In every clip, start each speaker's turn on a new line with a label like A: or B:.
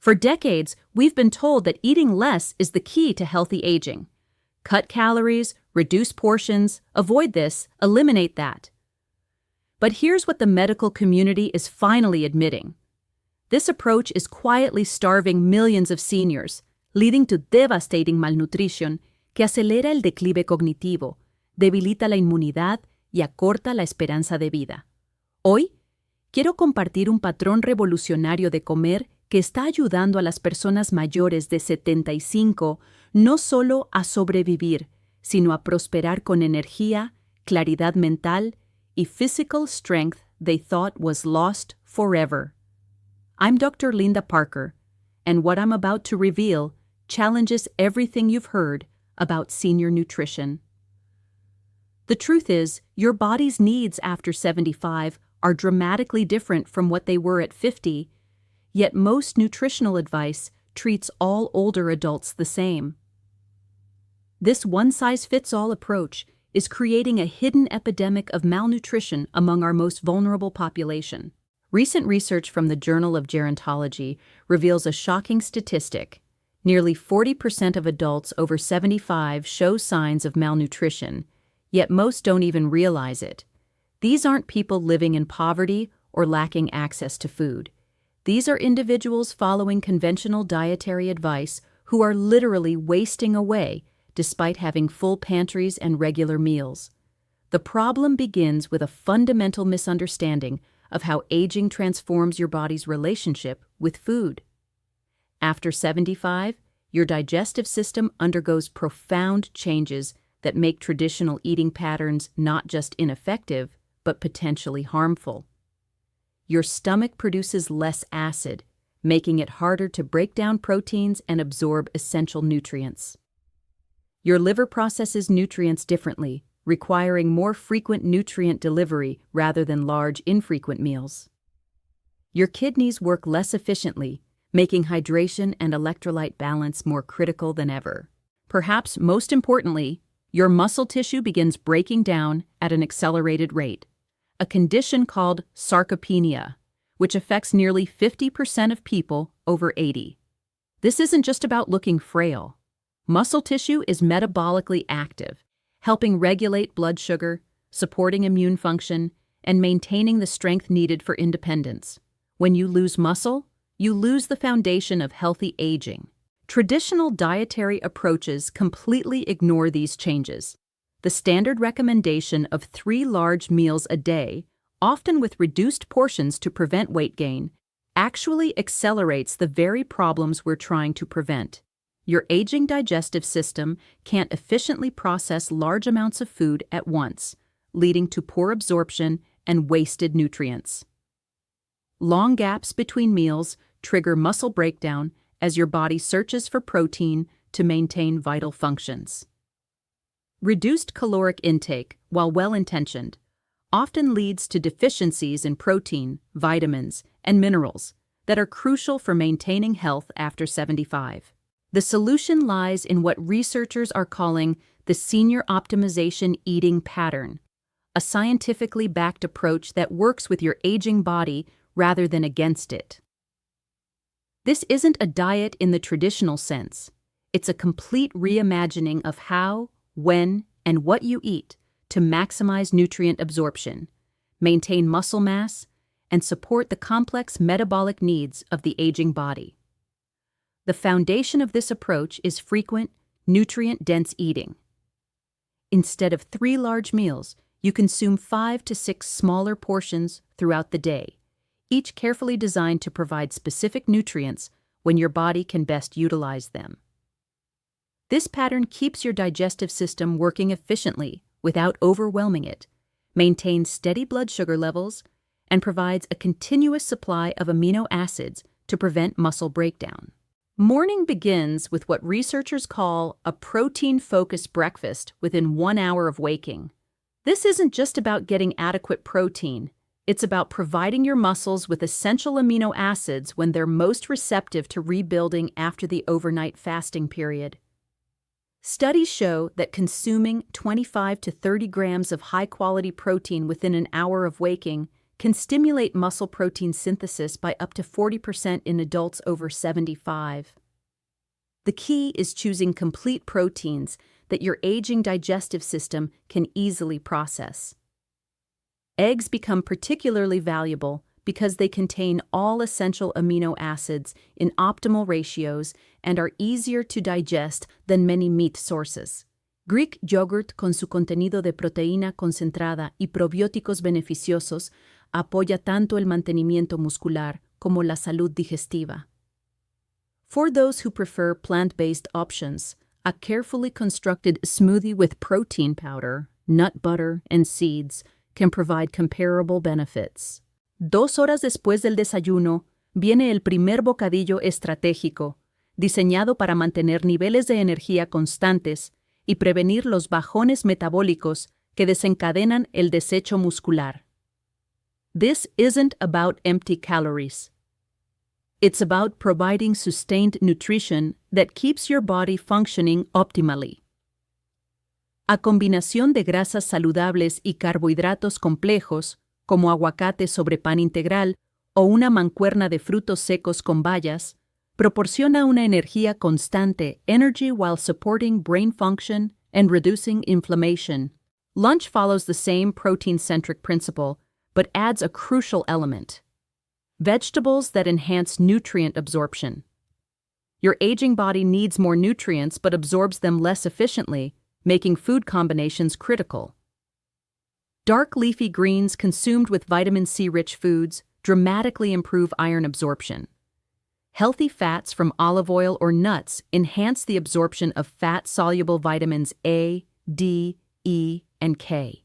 A: For decades, we've been told that eating less is the key to healthy aging. Cut calories, reduce portions, avoid this, eliminate that. But here's what the medical community is finally admitting. This approach is quietly starving millions of seniors, leading to devastating malnutrition que acelera el declive cognitivo, debilita la inmunidad y acorta la esperanza de vida. Hoy, quiero compartir un patrón revolucionario de comer que está ayudando a las personas mayores de 75 no solo a sobrevivir, sino a prosperar con energía, claridad mental y physical strength they thought was lost forever. I'm Dr. Linda Parker, and what I'm about to reveal challenges everything you've heard about senior nutrition. The truth is, your body's needs after 75 are dramatically different from what they were at 50, yet most nutritional advice treats all older adults the same. This one-size-fits-all approach is creating a hidden epidemic of malnutrition among our most vulnerable population. Recent research from the Journal of Gerontology reveals a shocking statistic. Nearly 40% of adults over 75 show signs of malnutrition, yet most don't even realize it. These aren't people living in poverty or lacking access to food. These are individuals following conventional dietary advice who are literally wasting away despite having full pantries and regular meals. The problem begins with a fundamental misunderstanding of how aging transforms your body's relationship with food. After 75, your digestive system undergoes profound changes that make traditional eating patterns not just ineffective, but potentially harmful. Your stomach produces less acid, making it harder to break down proteins and absorb essential nutrients. Your liver processes nutrients differently, requiring more frequent nutrient delivery rather than large, infrequent meals. Your kidneys work less efficiently, making hydration and electrolyte balance more critical than ever. Perhaps most importantly, your muscle tissue begins breaking down at an accelerated rate, a condition called sarcopenia, which affects nearly 50% of people over 80. This isn't just about looking frail. Muscle tissue is metabolically active, helping regulate blood sugar, supporting immune function, and maintaining the strength needed for independence. When you lose muscle, you lose the foundation of healthy aging. Traditional dietary approaches completely ignore these changes. The standard recommendation of 3 large meals a day, often with reduced portions to prevent weight gain, actually accelerates the very problems we're trying to prevent. Your aging digestive system can't efficiently process large amounts of food at once, leading to poor absorption and wasted nutrients. Long gaps between meals trigger muscle breakdown as your body searches for protein to maintain vital functions. Reduced caloric intake, while well-intentioned, often leads to deficiencies in protein, vitamins, and minerals that are crucial for maintaining health after 75. The solution lies in what researchers are calling the senior optimization eating pattern, a scientifically backed approach that works with your aging body rather than against it. This isn't a diet in the traditional sense. It's a complete reimagining of how, when, and what you eat to maximize nutrient absorption, maintain muscle mass, and support the complex metabolic needs of the aging body. The foundation of this approach is frequent, nutrient-dense eating. Instead of 3 large meals, you consume 5 to 6 smaller portions throughout the day, each carefully designed to provide specific nutrients when your body can best utilize them. This pattern keeps your digestive system working efficiently without overwhelming it, maintains steady blood sugar levels, and provides a continuous supply of amino acids to prevent muscle breakdown. Morning begins with what researchers call a protein-focused breakfast within 1 hour of waking. This isn't just about getting adequate protein. It's about providing your muscles with essential amino acids when they're most receptive to rebuilding after the overnight fasting period. Studies show that consuming 25 to 30 grams of high-quality protein within an hour of waking can stimulate muscle protein synthesis by up to 40% in adults over 75. The key is choosing complete proteins that your aging digestive system can easily process. Eggs become particularly valuable because they contain all essential amino acids in optimal ratios and are easier to digest than many meat sources. Greek yogurt con su contenido de proteína concentrada y probióticos beneficiosos apoya tanto el mantenimiento muscular como la salud digestiva. For those who prefer plant-based options, a carefully constructed smoothie with protein powder, nut butter, and seeds can provide comparable benefits. 2 horas después del desayuno, viene el primer bocadillo estratégico, diseñado para mantener niveles de energía constantes y prevenir los bajones metabólicos que desencadenan el desecho muscular. This isn't about empty calories. It's about providing sustained nutrition that keeps your body functioning optimally. A combinación de grasas saludables y carbohidratos complejos, como aguacate sobre pan integral o una mancuerna de frutos secos con bayas, proporciona una energía constante, energy while supporting brain function and reducing inflammation. Lunch follows the same protein-centric principle, but adds a crucial element: vegetables that enhance nutrient absorption. Your aging body needs more nutrients but absorbs them less efficiently, making food combinations critical. Dark leafy greens consumed with vitamin C-rich foods dramatically improve iron absorption. Healthy fats from olive oil or nuts enhance the absorption of fat-soluble vitamins A, D, E, and K.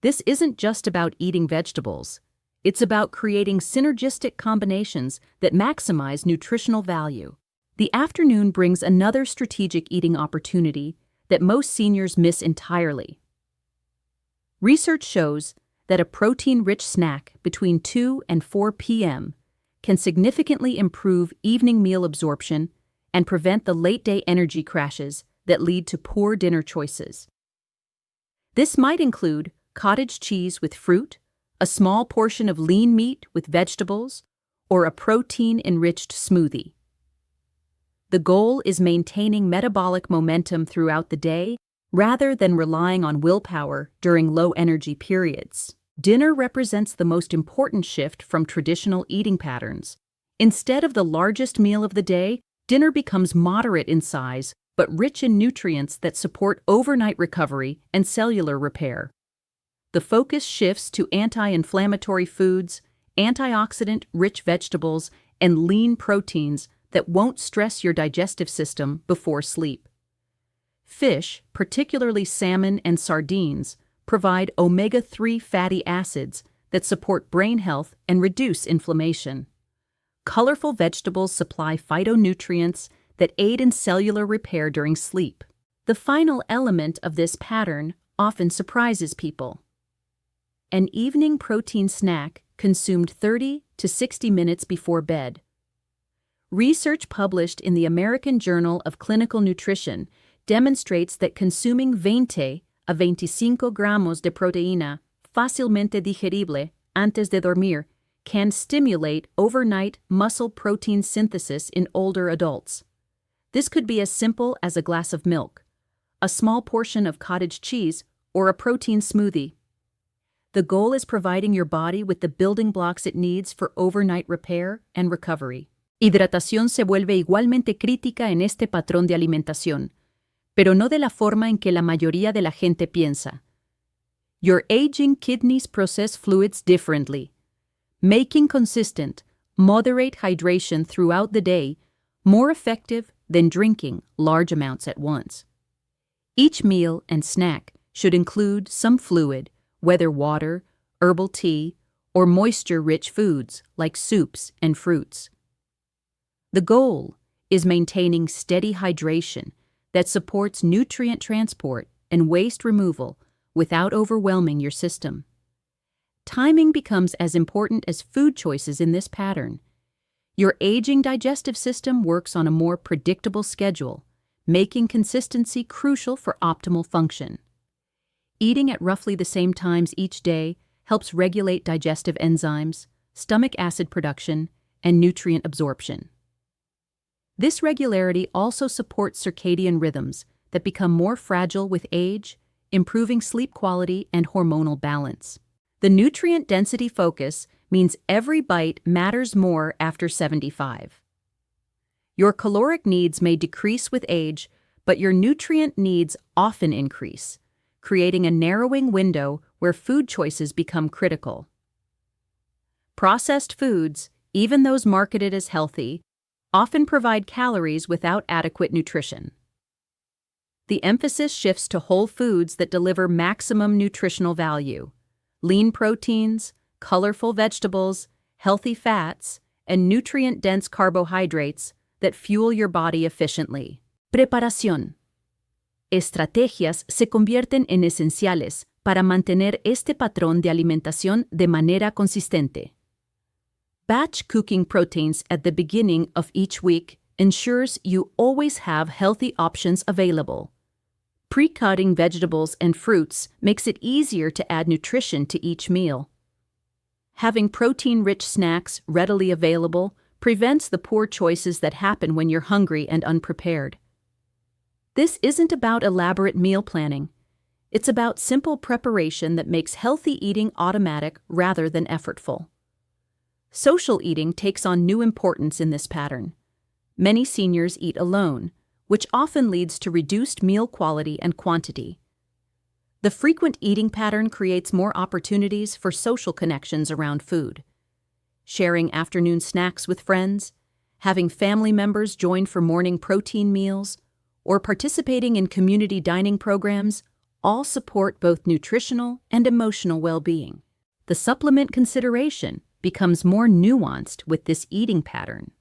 A: This isn't just about eating vegetables. It's about creating synergistic combinations that maximize nutritional value. The afternoon brings another strategic eating opportunity that most seniors miss entirely. Research shows that a protein-rich snack between 2 and 4 p.m. can significantly improve evening meal absorption and prevent the late-day energy crashes that lead to poor dinner choices. This might include cottage cheese with fruit, a small portion of lean meat with vegetables, or a protein-enriched smoothie. The goal is maintaining metabolic momentum throughout the day rather than relying on willpower during low-energy periods. Dinner represents the most important shift from traditional eating patterns. Instead of the largest meal of the day, dinner becomes moderate in size but rich in nutrients that support overnight recovery and cellular repair. The focus shifts to anti-inflammatory foods, antioxidant-rich vegetables, and lean proteins that won't stress your digestive system before sleep. Fish, particularly salmon and sardines, provide omega-3 fatty acids that support brain health and reduce inflammation. Colorful vegetables supply phytonutrients that aid in cellular repair during sleep. The final element of this pattern often surprises people. An evening protein snack consumed 30 to 60 minutes before bed. Research published in the American Journal of Clinical Nutrition demonstrates that consuming 20 a 25 gramos de proteína fácilmente digerible antes de dormir can stimulate overnight muscle protein synthesis in older adults. This could be as simple as a glass of milk, a small portion of cottage cheese, or a protein smoothie. The goal is providing your body with the building blocks it needs for overnight repair and recovery. Hidratación se vuelve igualmente crítica en este patrón de alimentación, pero no de la forma en que la mayoría de la gente piensa. Your aging kidneys process fluids differently, making consistent, moderate hydration throughout the day more effective than drinking large amounts at once. Each meal and snack should include some fluid, whether water, herbal tea, or moisture-rich foods like soups and fruits. The goal is maintaining steady hydration that supports nutrient transport and waste removal without overwhelming your system. Timing becomes as important as food choices in this pattern. Your aging digestive system works on a more predictable schedule, making consistency crucial for optimal function. Eating at roughly the same times each day helps regulate digestive enzymes, stomach acid production, and nutrient absorption. This regularity also supports circadian rhythms that become more fragile with age, improving sleep quality and hormonal balance. The nutrient density focus means every bite matters more after 75. Your caloric needs may decrease with age, but your nutrient needs often increase, creating a narrowing window where food choices become critical. Processed foods, even those marketed as healthy, often provide calories without adequate nutrition. The emphasis shifts to whole foods that deliver maximum nutritional value: lean proteins, colorful vegetables, healthy fats, and nutrient-dense carbohydrates that fuel your body efficiently. Preparación. Estrategias se convierten en esenciales para mantener este patrón de alimentación de manera consistente. Batch cooking proteins at the beginning of each week ensures you always have healthy options available. Pre-cutting vegetables and fruits makes it easier to add nutrition to each meal. Having protein-rich snacks readily available prevents the poor choices that happen when you're hungry and unprepared. This isn't about elaborate meal planning. It's about simple preparation that makes healthy eating automatic rather than effortful. Social eating takes on new importance in this pattern. Many seniors eat alone, which often leads to reduced meal quality and quantity. The frequent eating pattern creates more opportunities for social connections around food. Sharing afternoon snacks with friends, having family members join for morning protein meals, or participating in community dining programs all support both nutritional and emotional well-being. The supplement consideration becomes more nuanced with this eating pattern.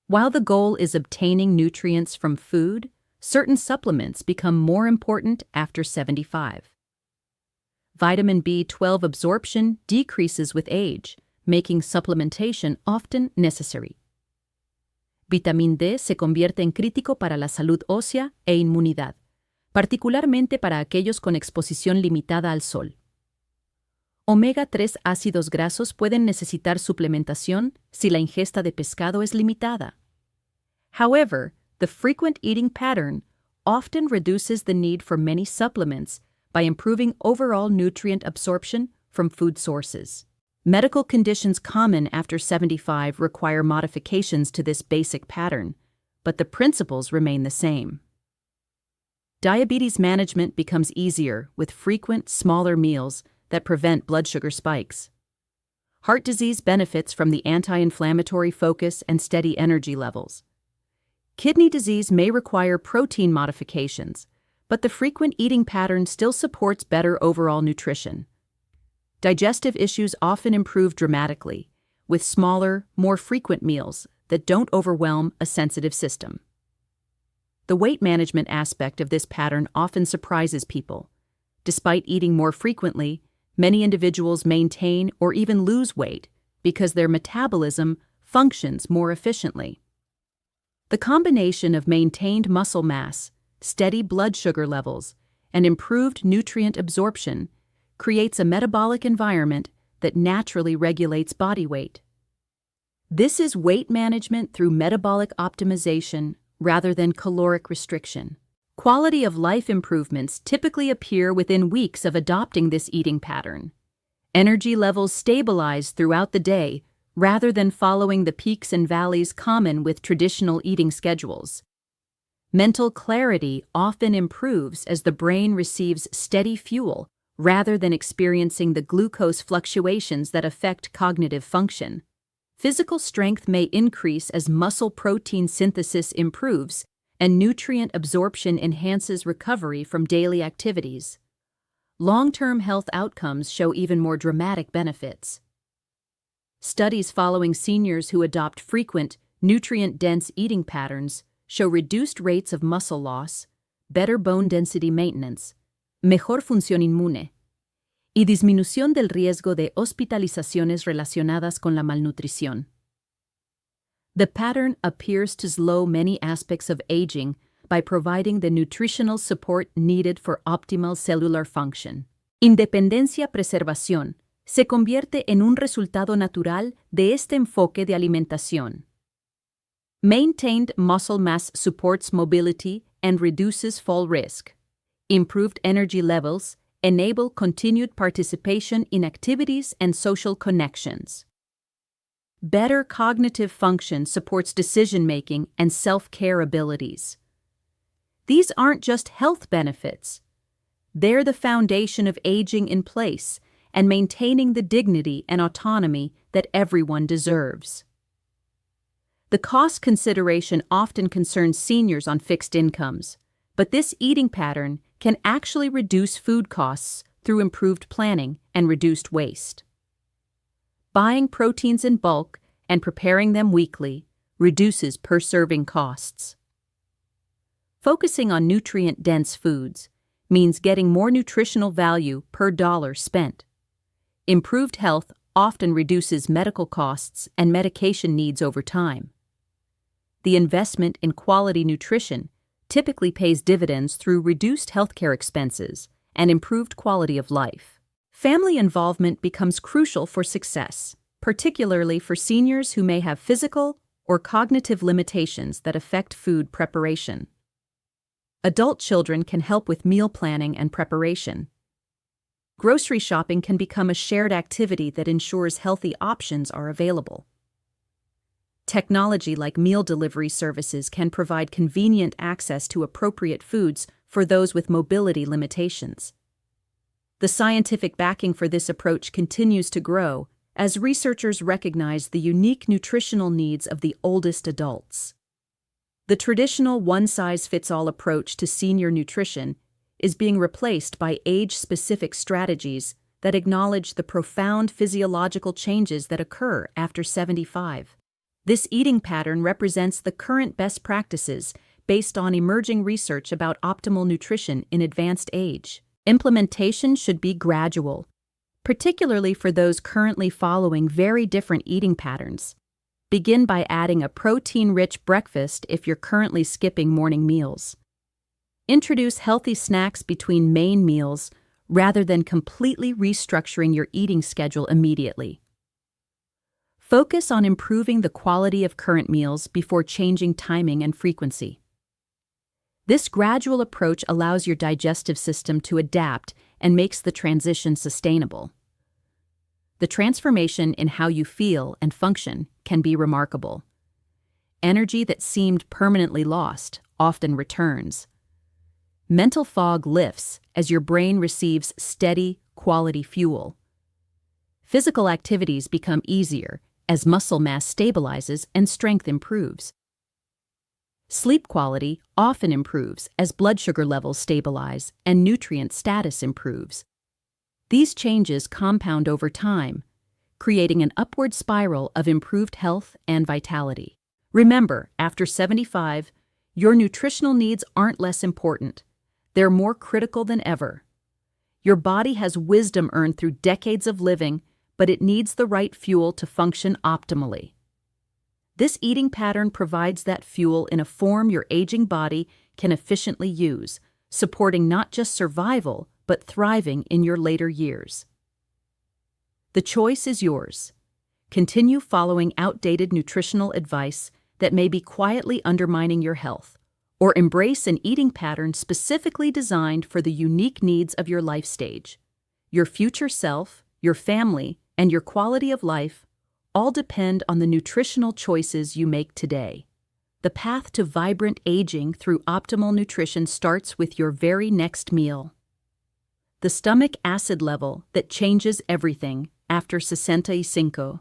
A: While the goal is obtaining nutrients from food, certain supplements become more important after 75. Vitamin B12 absorption decreases with age, making supplementation often necessary. Vitamina D se convierte en crítico para la salud ósea e inmunidad, particularmente para aquellos con exposición limitada al sol. Omega-3 ácidos grasos pueden necesitar suplementación si la ingesta de pescado es limitada. However, the frequent eating pattern often reduces the need for many supplements by improving overall nutrient absorption from food sources. Medical conditions common after 75 require modifications to this basic pattern, but the principles remain the same. Diabetes management becomes easier with frequent, smaller meals that prevent blood sugar spikes. Heart disease benefits from the anti-inflammatory focus and steady energy levels. Kidney disease may require protein modifications, but the frequent eating pattern still supports better overall nutrition. Digestive issues often improve dramatically with smaller, more frequent meals that don't overwhelm a sensitive system. The weight management aspect of this pattern often surprises people. Despite eating more frequently, many individuals maintain or even lose weight because their metabolism functions more efficiently. The combination of maintained muscle mass, steady blood sugar levels, and improved nutrient absorption creates a metabolic environment that naturally regulates body weight. This is weight management through metabolic optimization rather than caloric restriction. Quality of life improvements typically appear within weeks of adopting this eating pattern. Energy levels stabilize throughout the day rather than following the peaks and valleys common with traditional eating schedules. Mental clarity often improves as the brain receives steady fuel rather than experiencing the glucose fluctuations that affect cognitive function. Physical strength may increase as muscle protein synthesis improves and nutrient absorption enhances recovery from daily activities. Long-term health outcomes show even more dramatic benefits. Studies following seniors who adopt frequent, nutrient-dense eating patterns show reduced rates of muscle loss, better bone density maintenance, mejor función inmune, y disminución del riesgo de hospitalizaciones relacionadas con la malnutrición. The pattern appears to slow many aspects of aging by providing the nutritional support needed for optimal cellular function. Independencia-preservación se convierte en un resultado natural de este enfoque de alimentación. Maintained muscle mass supports mobility and reduces fall risk. Improved energy levels enable continued participation in activities and social connections. Better cognitive function supports decision-making and self-care abilities. These aren't just health benefits. They're the foundation of aging in place and maintaining the dignity and autonomy that everyone deserves. The cost consideration often concerns seniors on fixed incomes, but this eating pattern can actually reduce food costs through improved planning and reduced waste. Buying proteins in bulk and preparing them weekly reduces per-serving costs. Focusing on nutrient-dense foods means getting more nutritional value per dollar spent. Improved health often reduces medical costs and medication needs over time. The investment in quality nutrition typically pays dividends through reduced healthcare expenses and improved quality of life. Family involvement becomes crucial for success, particularly for seniors who may have physical or cognitive limitations that affect food preparation. Adult children can help with meal planning and preparation. Grocery shopping can become a shared activity that ensures healthy options are available. Technology like meal delivery services can provide convenient access to appropriate foods for those with mobility limitations. The scientific backing for this approach continues to grow as researchers recognize the unique nutritional needs of the oldest adults. The traditional one-size-fits-all approach to senior nutrition is being replaced by age-specific strategies that acknowledge the profound physiological changes that occur after 75. This eating pattern represents the current best practices based on emerging research about optimal nutrition in advanced age. Implementation should be gradual, particularly for those currently following very different eating patterns. Begin by adding a protein-rich breakfast if you're currently skipping morning meals. Introduce healthy snacks between main meals rather than completely restructuring your eating schedule immediately. Focus on improving the quality of current meals before changing timing and frequency. This gradual approach allows your digestive system to adapt and makes the transition sustainable. The transformation in how you feel and function can be remarkable. Energy that seemed permanently lost often returns. Mental fog lifts as your brain receives steady, quality fuel. Physical activities become easier as muscle mass stabilizes and strength improves. Sleep quality often improves as blood sugar levels stabilize and nutrient status improves. These changes compound over time, creating an upward spiral of improved health and vitality. Remember, after 75, your nutritional needs aren't less important. They're more critical than ever. Your body has wisdom earned through decades of living, but it needs the right fuel to function optimally. This eating pattern provides that fuel in a form your aging body can efficiently use, supporting not just survival, but thriving in your later years. The choice is yours. Continue following outdated nutritional advice that may be quietly undermining your health, or embrace an eating pattern specifically designed for the unique needs of your life stage. Your future self, your family, and your quality of life all depend on the nutritional choices you make today. The path to vibrant aging through optimal nutrition starts with your very next meal. The stomach acid level that changes everything after 65.